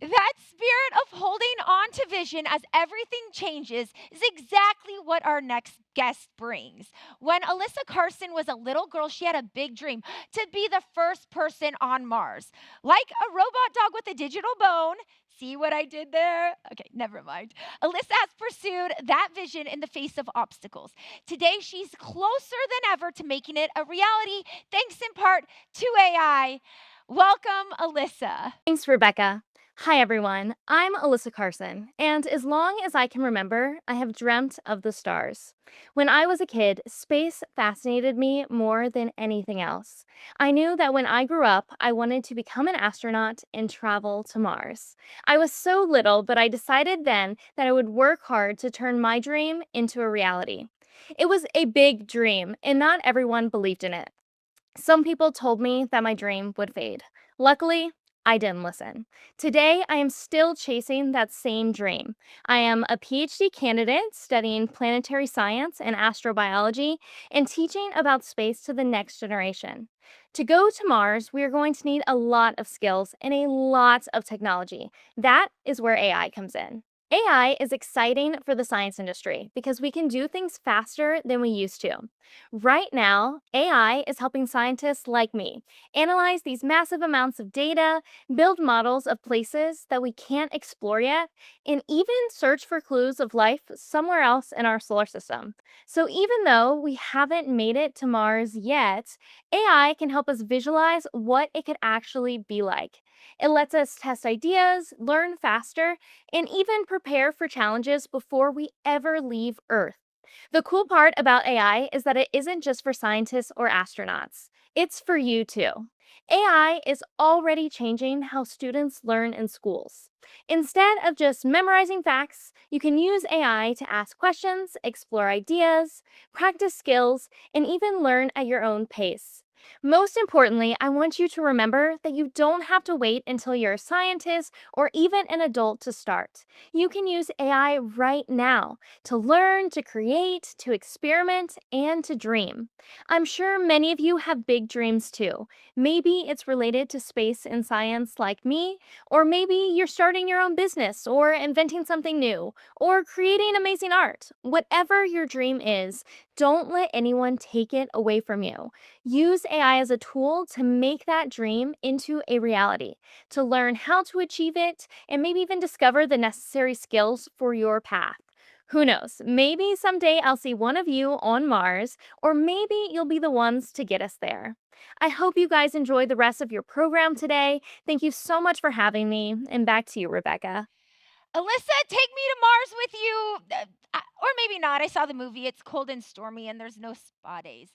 That spirit of holding on to vision as everything changes is exactly what our next guest brings. When Alyssa Carson was a little girl, she had a big dream to be the first person on Mars. Like a robot dog with a digital bone. See what I did there? Okay, never mind. Alyssa has pursued that vision in the face of obstacles. Today, she's closer than ever to making it a reality, thanks in part to AI. Welcome, Alyssa. Thanks, Rebecca. Hi, everyone. I'm Alyssa Carson, and as long as I can remember, I have dreamt of the stars. When I was a kid, space fascinated me more than anything else. I knew that when I grew up, I wanted to become an astronaut and travel to Mars. I was so little, but I decided then that I would work hard to turn my dream into a reality. It was a big dream, and not everyone believed in it. Some people told me that my dream would fade. Luckily, I didn't listen. Today, I am still chasing that same dream. I am a PhD candidate studying planetary science and astrobiology and teaching about space to the next generation. To go to Mars, we are going to need a lot of skills and a lot of technology. That is where AI comes in. AI is exciting for the science industry because we can do things faster than we used to. Right now, AI is helping scientists like me analyze these massive amounts of data, build models of places that we can't explore yet, and even search for clues of life somewhere else in our solar system. So, even though we haven't made it to Mars yet, AI can help us visualize what it could actually be like. It lets us test ideas, learn faster, and even prepare for challenges before we ever leave Earth. The cool part about AI is that it isn't just for scientists or astronauts, it's for you too. AI is already changing how students learn in schools. Instead of just memorizing facts, you can use AI to ask questions, explore ideas, practice skills, and even learn at your own pace. Most importantly, I want you to remember that you don't have to wait until you're a scientist or even an adult to start. You can use AI right now to learn, to create, to experiment, and to dream. I'm sure many of you have big dreams too. Maybe it's related to space and science like me, or maybe you're starting your own business, or inventing something new, or creating amazing art. Whatever your dream is, don't let anyone take it away from you. Use AI as a tool to make that dream into a reality, to learn how to achieve it, and maybe even discover the necessary skills for your path. Who knows? Maybe someday I'll see one of you on Mars, or maybe you'll be the ones to get us there. I hope you guys enjoy the rest of your program today. Thank you so much for having me, and back to you, Rebecca. Alyssa, take me to Mars with you. Or maybe not. I saw the movie. It's cold and stormy and there's no spa days.